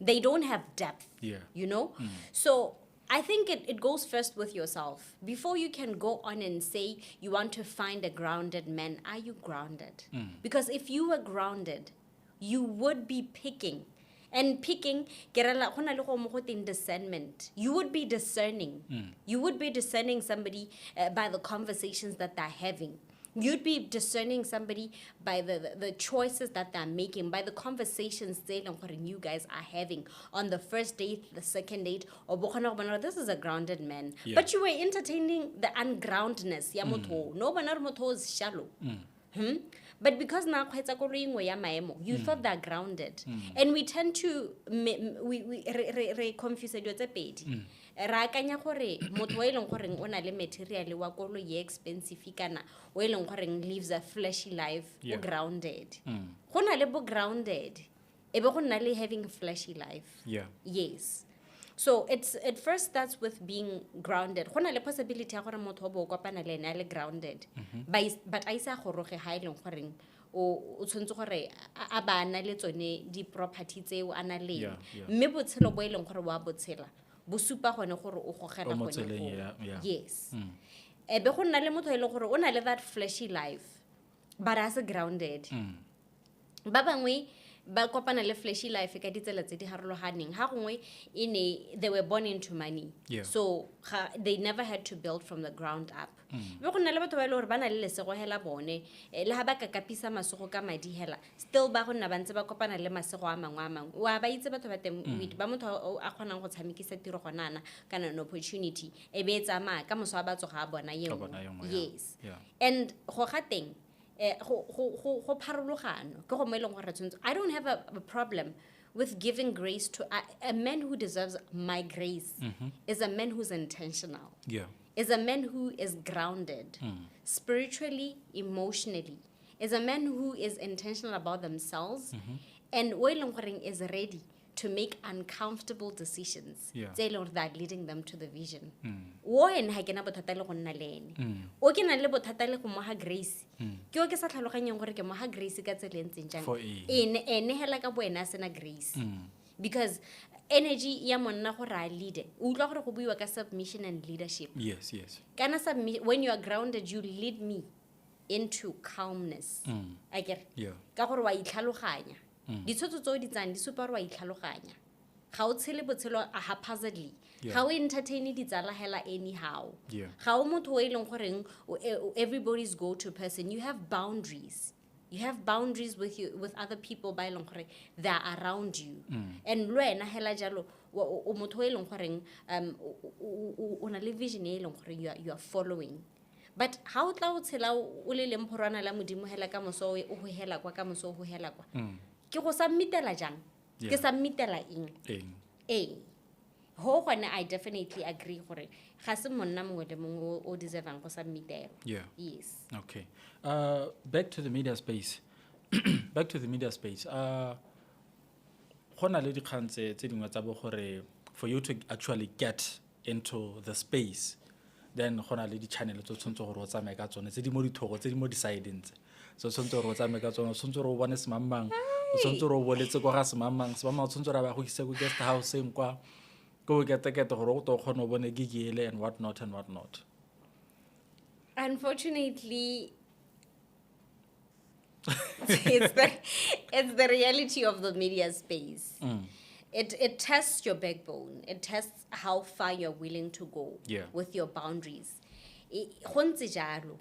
they don't have depth you know so I think it goes first with yourself. Before you can go on and say you want to find a grounded man, are you grounded? Because if you were grounded, you would be picking. And picking, discernment. You would be discerning. You would be discerning somebody by the conversations that they're having. You'd be discerning somebody by the choices that they're making, by the conversations you guys are having on the first date, the second date, or this is a grounded man. But you were entertaining the ungroundedness. No, moto is shallow. But because now you thought they're grounded. And we tend to we confuse it. Ra akanya gore motho wa eleng gore o na le material wa kolo ye expensive kana o eleng gore lives a flashy life o grounded go na le bo grounded e be go na le having a flashy life yes so it first starts with being grounded go na le possibility ya gore motho o bo kopana le ena le grounded but a isa goroge ha eleng gore o tshwantse gore a bana le tsone di property tseo ana le mme botshelo bo eleng gore wa botshela bosupa gone gore o gogela gone yes be go nna le motho e leng gore o na le that flashy life but as a grounded ba bangwe ba kopana le flashy life ka ditsela tse di harologaneng ha gongwe they were born into money so they never had to build from the ground up be go nna le batho ba ile gore ba na le lesego hela bone le ha ba ka kapisa masego ka madi hela still ba go nna ba ntse ba kopana le masego a mangwe wa ba itse batho ba teng ba motho a kgonang go tshamekisa tiro gonana kana an opportunity e be etsa ma ka moso ba tsoga a bona yes and go ga teng go pharologano ke go mo eleng gore tshwantse I don't have a problem with giving grace to a man who deserves my grace is a man who's intentional is a man who is grounded spiritually emotionally is a man who is intentional about themselves and o eleng gore is ready to make uncomfortable decisions Yeah. tse e leng gore they are leading them to the vision wo ene ga ke na bothata le go nna le ene o ke na le bothata le go moga grace ke o ke sa tlhaloganyeng gore ke moga grace ka tsela e ntseng jang For ene hela ka boena a sena grace because energy ya monna gore a leader o utlwa gore go buiwa ka submission and leadership Yes. kana when you are grounded you lead me into calmness a kere Yeah. ka gore wa itlhaloganya ditshwetso tse o di tsang di supa gore wa itlhaloganya ga o tshele botshelo haphazardly ga o entertain ditsala hela anyhow Yeah. ga o motho o e leng goreng everybody's go to person. You have boundaries with other people by long gore they are around you and lo ena hela jalo o motho o e leng goreng o na le vision e leng gore you are following. But ha o tla o tshela o le lemphorwana la modimo hela ka moso o ho hela kwa ka moso o ho hela kwa ke go submitela jang ke submitela eng ho gone I definitely agree gore ga se monna mongwe le mongwe o deservang go submitela. Yes. Okay. Back to the media space. Gona le dikgang tse dingwe tsa bo gore for you to actually get into the space, then gona le di-channel tse tshwanetse gore o tsamaye ka tsone tse di mo dithogo tse di mo di-sideng tse so tshwanetse gore o tsamaye ka tsone o tshwanetse gore o bone semamang o tshwanetse gore o boletse kwa ga semamang o tshwanetse gore ba go ise go guest houseng kwa go ketekete gore o to kgone o bone gigele and what not. Unfortunately, it's the reality of the media space. It tests your backbone. It tests how far you're willing to go with your boundaries. Go ntse jalo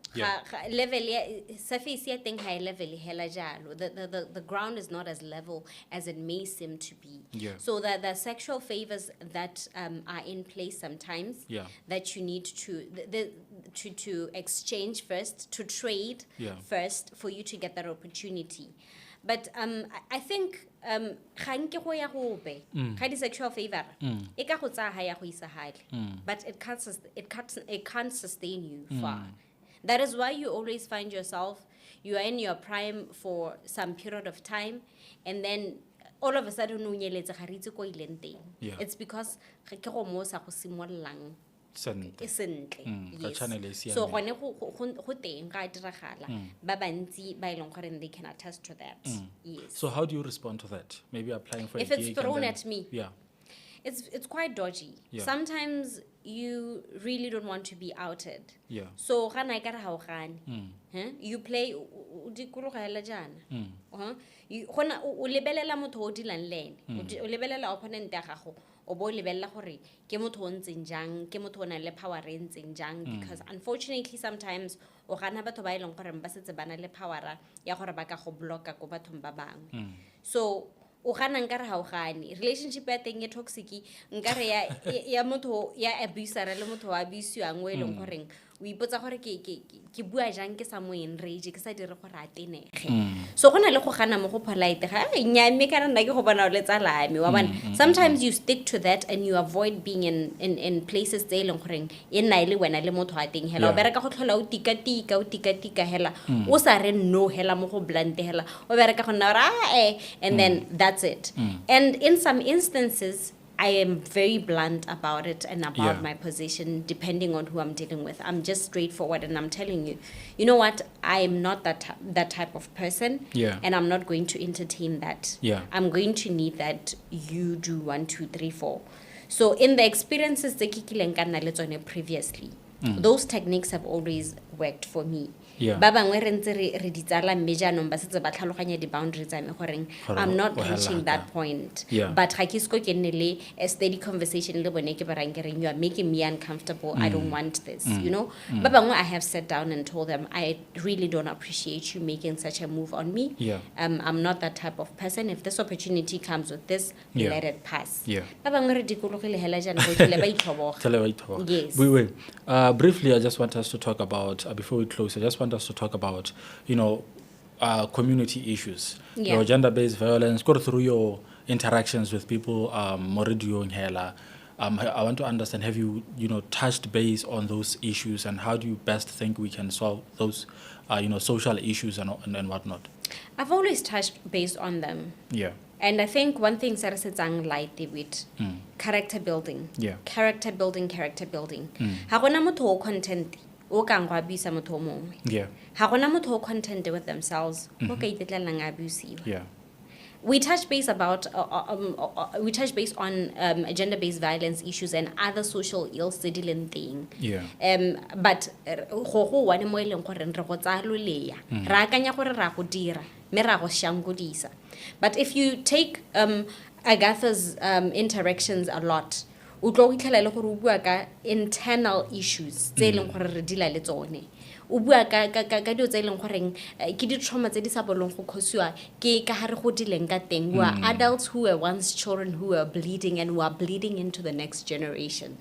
level surface ya teng high level hela jalo the ground is not as level as it may seem to be. So that the sexual favors that are in place sometimes that you need to exchange first, to trade first for you to get that opportunity. But I think ga nke go ya go be ga di sexual favor e ka go tsa ha ya go isa hale but it can't sustain you far. That is why you always find yourself you are in your prime for some period of time and then all of a sudden o nyeletse ga ritse ko ileng teng. It's because ke go mo sa go simollang sentle so gone go teng ga diragala ba bantsi ba ileng gore they can attest to that. Yes. So how do you respond to that? Maybe applying for if a it's thrown at me it's quite dodgy. Sometimes you really don't want to be outed. So ga na ka re ha o gane you play di kulogela jana you gona o lebelela motho o dilang lene o lebelela opponent ya gago o bo lebella gore ke motho o ntseng jang ke motho o na le power e ntseng jang because unfortunately sometimes o gana batho ba ileng gore ba setse bana le power ya gore ba ka go blocka go bathong ba bangwe so o gana nkare ha o gane relationship ya teng e toxic nkare ya motho ya abuser le motho wa abusewang o ileng gore o ipotsa gore ke bua jang ke sa mo enrage ke sa dire gore a tenege so gona le go gana mo go polite ga nyame kana nna ke go bona o le tsalame wa bona sometimes you stick to that and you avoid being in places tse leng gore e nna ile wena le motho a teng hela o bereka go tlhola o tika hela o sa re no hela mo go blunt hela o bereka go nna and then that's it. And in some instances I am very blunt about it and about my position, depending on who I'm dealing with. I'm just straightforward and I'm telling you, you know what? I am not that type of person, and I'm not going to entertain that. I'm going to need that you do 1, 2, 3, 4. So in the experiences previously, those techniques have always worked for me. Ba bangwe re ntse re ditsala mme jaanong ba setse ba tlhaloganya di-boundaries tsa me goreng I'm not reaching that point but ga ke seko ke nne le a steady conversation le bone ke barang ke reng you are making me uncomfortable. I don't want this you know ba bangwe I have sat down and told them I really don't appreciate you making such a move on me. I'm not that type of person. If this opportunity comes with this let it pass. Ba bangwe re dikologile hela jana go tlile ba itlhoboga. Yes. Briefly I just want us to talk about before we close I just want us to talk about, community issues, your gender-based violence, go through your interactions with people, Moridio Hela. I want to understand, have you, touched base on those issues and how do you best think we can solve those, social issues and whatnot? I've always touched base on them. And I think one thing Sarah said light with character building. Yeah. Character building. Ha gona motho o content o kang go abuse motho o mongwe. Yeah. Ha gona motho o content with themselves o ka itetlelang abusiwa. Yeah. We touch base about we touch base on gender-based violence issues and other social ills tse di leng teng. Yeah. But go one mo eleng gore re go tsa loleya ra akanya gore ra go dira me ra go shangudisa. But if you take Agatha's interactions a lot, o tlo itlhela le gore o bua ka internal issues tse leng gore re dila le tsone. O bua ka dio tse leng goreng ke di trauma tse di sa bolong go khosiwa ke ka hare go dileng ka teng. We are adults who were once children who were bleeding and who are bleeding into the next generation.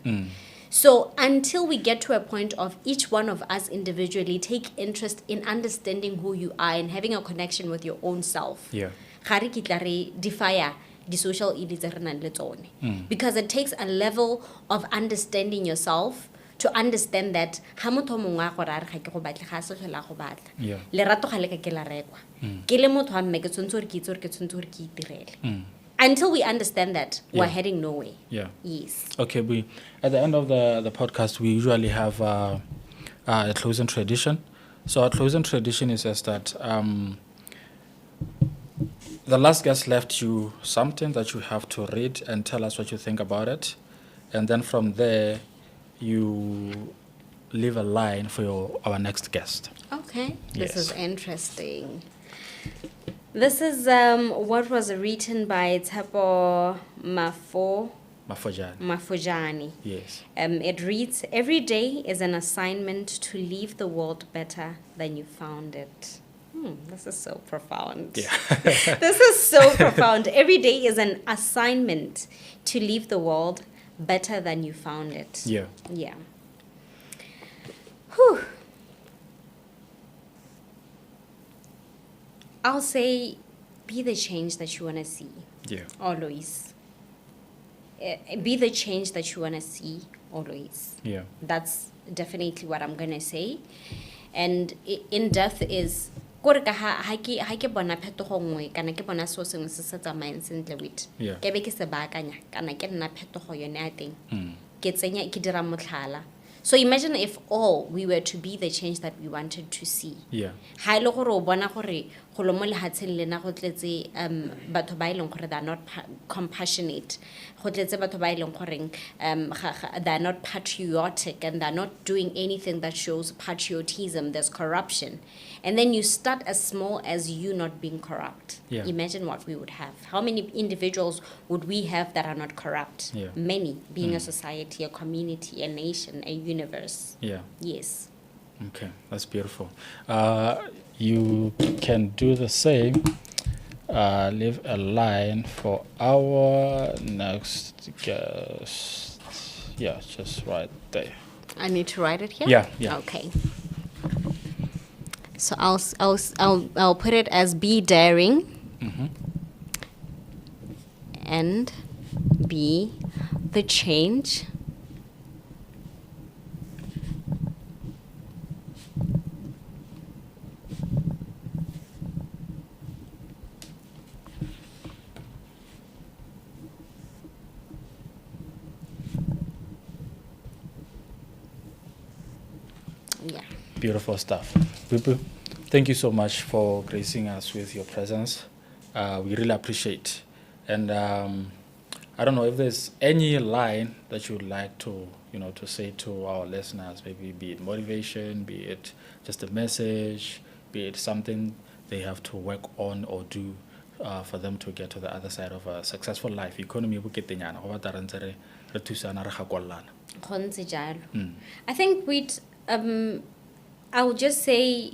So until we get to a point of each one of us individually take interest in understanding who you are and having a connection with your own self. Yeah. Ga re kitla re defy the social ills tse re nang le tsone. Because it takes a level of understanding yourself to understand that ha motho mongwe a gore a re ga ke go batle ga se tlhola go batla. Yeah. Lerato ga le ka ke la rekwa. Ke le motho wa mme ke tshwantse gore ke itse gore ke tshwantse gore ke itirele. Until we understand that, we're heading nowhere. Yeah. Yes. Okay, we at the end of the podcast we usually have a closing tradition. So our closing tradition is just that the last guest left you something that you have to read and tell us what you think about it, and then from there you leave a line for our next guest. Okay. This Yes. is interesting. This is what was written by Thapo Mafojani. Yes. It reads, "Every day is an assignment to leave the world better than you found it." This is so profound. Yeah. This is so profound. Every day is an assignment to leave the world better than you found it. Yeah. Yeah. Whew. I'll say, be the change that you want to see. Yeah. Always. Be the change that you want to see. Always. Yeah. That's definitely what I'm going to say. And in death is, kore ka ha ke bona phetogo nngwe kana ke bona so sengwe se se tsamayang sentle with. Yeah. Ke be ke se baakanya kana ke nna phetogo yone a teng. Ke tsenya ke dira motlhala. So imagine if all we were to be the change that we wanted to see. Yeah. Ha ile gore o bona gore go lo mo lehatsheng lena go tletse batho ba ileng gore they are not compassionate. Go tletse batho ba ileng gore they are not patriotic and they are not doing anything that shows patriotism. There's corruption. And then you start as small as you not being corrupt. Yeah. Imagine what we would have. How many individuals would we have that are not corrupt? Yeah. Many, being a society, a community, a nation, a universe. Yeah. Yes. Okay, that's beautiful. You can do the same. Leave a line for our next guest. Yeah, just right there. I need to write it here? Yeah, yeah. Okay. So I'll put it as be daring and be the change yeah. Beautiful stuff. Bubu, thank you so much for gracing us with your presence. We really appreciate. And I don't know if there's any line that you would like to, to say to our listeners, maybe be it motivation, be it just a message, be it something they have to work on or do for them to get to the other side of a successful life. Economy buketenyana go batla re ntse re thusana re gakollana. Go ntse jalo. I think I would just say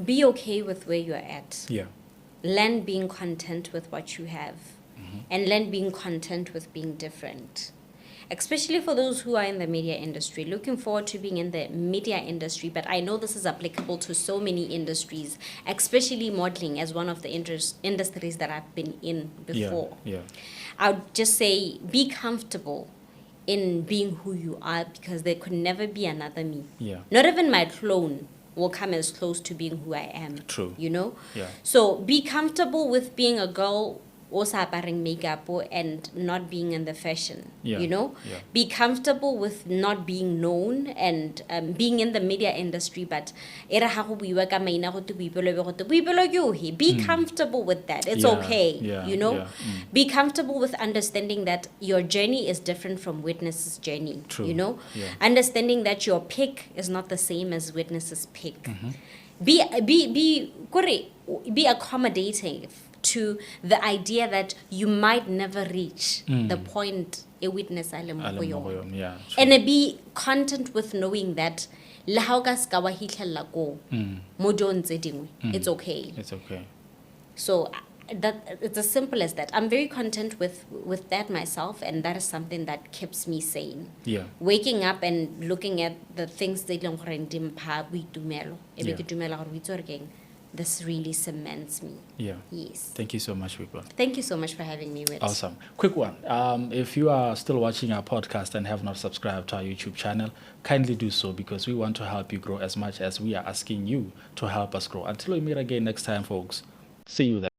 be okay with where you're at. Yeah. Learn being content with what you have. And learn being content with being different. Especially for those who are in the media industry. Looking forward to being in the media industry, but I know this is applicable to so many industries, especially modeling as one of the industries that I've been in before. Yeah. I would just say be comfortable in being who you are because there could never be another me. Yeah. Not even my clone will come as close to being who I am. True. You know? Yeah. So be comfortable with being a girl also apparing makeup and not being in the fashion. Yeah. You know? Yeah. Be comfortable with not being known and being in the media industry, but be comfortable with that. It's Yeah. okay. Yeah. You know? Yeah. Be comfortable with understanding that your journey is different from Witness's journey. True. You know? Yeah. Understanding that your pick is not the same as Witness's pick. Mm-hmm. Be accommodating to the idea that you might never reach the point a witness Yeah. True. and be content with knowing that it's okay. It's okay. So that it's as simple as that. I'm very content with that myself, and that is something that keeps me sane. Yeah. Waking up and looking at the things they this really cements me. Yeah. Yes. Thank you so much, people. Thank you so much for having me with. Awesome. Quick one. If you are still watching our podcast and have not subscribed to our YouTube channel, kindly do so, because we want to help you grow as much as we are asking you to help us grow. Until we meet again next time, folks. See you then.